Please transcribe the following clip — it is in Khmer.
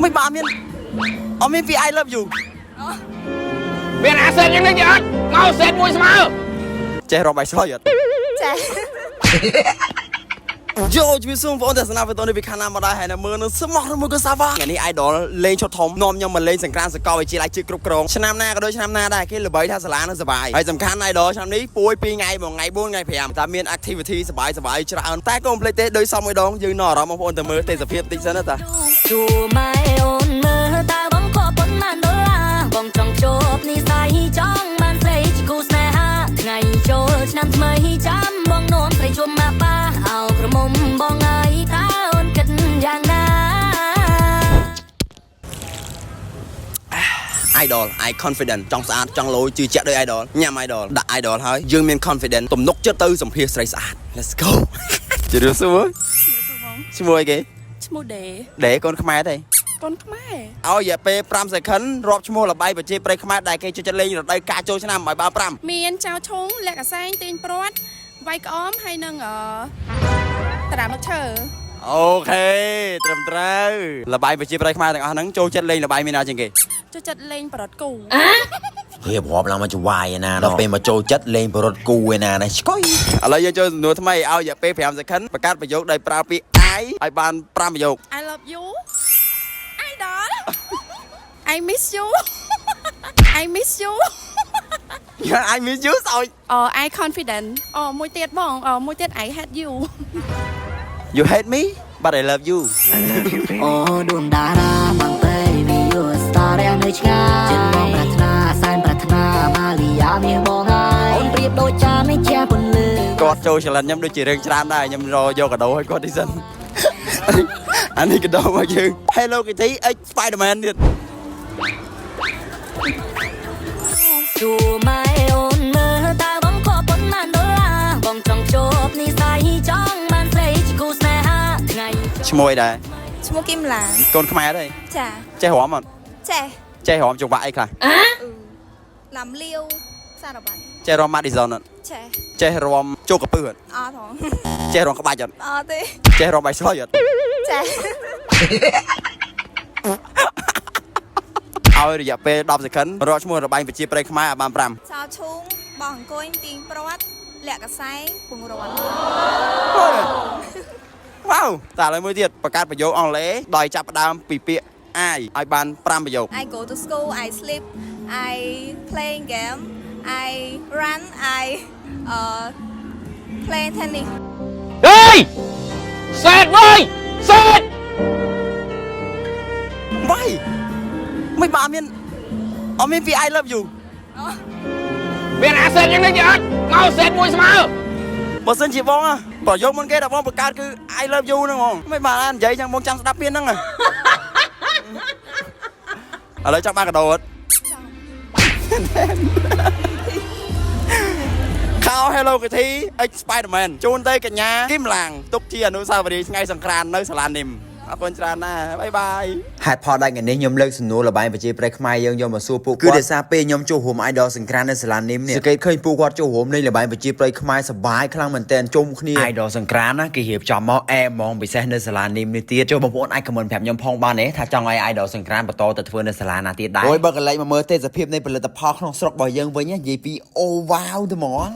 ไม่บ้าមានអត់មានពី I love you មានអាសេតយ៉ាងនេះទេអត់មកសេតមួយស្មើចេះរកបាយឆ្លោយអត់ចាយោជំរាបសួរបងប្អូនទស្សនាវីដេអូនេះពីខាងណាមកដែរហើយនៅមើលនឹងស្មោះមួយក៏សាវ៉ាថ្ងៃនេះ idol លេងឈុតធំនាំខ្ញុំមកលេងសង្គ្រាមសកលវិទ្យាល័យជឿគ្រប់គ្រងឆ្នាំណាក៏ដូចឆ្នាំណាដែរគេល្បីថាសាលានឹងសប្បាយហើយសំខាន់ idol ឆ្នាំនេះពួយ2ថ្ងៃ1ថ្ងៃ4ថ្ងៃ5តែមាន activity សប្បាយច្រើនតែកុំភ្លេចទេដោយសមមួយដងយើងនៅអារម្មណ៍បងប្អូនទៅមើលទេសភាពតិចសិនណាតាជួម៉ែអូនមើលតើបងខកប៉ុន្មានដុល្លារបងចង់ជប់និស័យចង់បានស្រីជាគូស្នេហាថ្ងៃចូលឆ្នាំថ្មីចាំបងនោមស្រីជុំមកបាអោក្រមុំបងអើយតើអូនគិតយ៉ាងណា idol I confident ចង់ស្អាតចង់លយជឿជាក់ដោយ idol ញ៉ាំ idol ដាក់ idol ហើយយើងមាន confident ទំនុកចិត្តទៅសម្ភារស្រីស្អាត let's go ជឿសួរឈ្មោះអីគេឈ្មោះដេដេកូនខ្មែរទេកូនខ្មែរឲ្យរយៈពេល5 second រាប់ឈ្មោះល្បីប្រជាប្រិយខ្មែរដែលគេចូលចិត្តលេងរដូវកាលចូលឆ្នាំឲ្យបាន5មានចៅឈុងលក្ខសែងទីងព្រាត់វាយក្អមហើយនឹងតារាមកឈើអូខេត្រឹមត្រូវល្បែងប្រជាប្រិយខ្មែរទាំងអស់ហ្នឹងចូលចិត្តលេងល្បែងមានណាជាងគេចូលចិត្តលេងបរតគូរៀបរាប់ឡើងមកចវាយឯណាដល់ពេលមកចូលចិត្តលេងបរតគូឯណានេះស្គយឥឡូវយើងចូលសំណួរថ្មីឲ្យរយៈពេល5 second បង្កើតប្រយោគដោយប្រើពាក្យ I ឲ្យបាន5ប្រយោគ I love you idol I miss you I miss you I miss you ស្អុយI confident មួយទៀតបងមួយទៀត I hate you You hate me but I love you អូដួងតារាបងទៅវីយូស្តារនៅឆ្ងាយចិត្តបងប្រាថ្នាសែនប្រាថ្នាម៉ាលីយ៉ាមានបងហើយអូនប្រៀបដូចចាននេះជាពន្លឺគាត់ចូលចលនាខ្ញុំដូចជារឿងច្រើនដែរខ្ញុំរយកកាដូឲ្យគាត់ទីសិនអានេះកាដូមកយើង Hello Kitty X Spider-Man ទៀតជួម៉ែអូនមើលតើបងខកប៉ុន្មានដុល្លារបងចង់ជប់និស័យចង់បានស្រីជាគូស្នេហាថ្ងៃឈ្មោះអីដែរឈ្មោះគឹមឡាកូនខ្មែរទេចាចេះរាំអត់ចេះរាំចង្វាក់អីខ្លះឡាំលាវសារបាញ់ចេះរាំ Madison អត់ចេះរាំជោគកពឹសអត់អត់ហងចេះរាំក្បាច់អត់អត់ទេចេះរាំបាយឆ្លោយអត់ចេះឲ្យរយៈពេល10 second រកឈ្មោះរបាញ់ប្រជាប្រិយខ្មែរឲ្យបាន5ចៅឈូងបងអង្គុយទីងព្រាត់លាក់កសែងពងរាន់វ៉ាវតែឥឡូវមួយទៀតបង្កើតប្រយោគអង់គ្លេសដោយចាប់ផ្ដើមពីពាក្យ I ឲ្យបាន5ប្រយោគ I go to school I sleep I play game I run I play tennis ហេយសេតវើយសេតវាយមិនបាមានអត់មានពី I love you មានអាសេតយ៉ាងនេះទេអត់មកសេតមួយស្មើបើសិនជាបងប្រយោគមុនគេដល់បងបង្កើតគឺ I love you ហ្នឹងហ្មងមិនបាននិយាយចឹងបងចាំស្ដាប់ពីហ្នឹងឥឡូវចង់បានកាដូអត់ខោ Hello Kitty X Spider-Man ជូនទៅកញ្ញាគឹមឡាងទុកជាអនុស្សាវរីយ៍ថ្ងៃសង្គ្រាន្តនៅសាលានិមអរគុណច្រើនណាស់បាយបាយហេតុផលដែលថ្ងៃនេះខ្ញុំលើកសំណួរល្បែងប្រជាប្រិយខ្មែរយើងយកមកសួរពួកគាត់គឺដោយសារពេលខ្ញុំចូលរួម idol សង្គ្រាន្តនៅសាលានិមនេះសង្កេតឃើញពួកគាត់ចូលរួមនៃល្បែងប្រជាប្រិយខ្មែរសប្បាយខ្លាំងមែនទែនជុំគ្នា idol សង្គ្រាន្តណាគេរៀបចំមកហ្មងពិសេសនៅសាលានិមនេះទៀតចូលបងប្អូនអាច comment ប្រាប់ខ្ញុំផងបានទេថាចង់ឲ្យ idol សង្គ្រាន្តបន្តទៅធ្វើនៅសាលាណាទៀតដែរអូយបើកន្លែងមកមើលទេសភាពនៃផលិតផលក្នុងស្រុករបស់យើងវិញនិយាយពីអូវ៉ាវតែហ្មង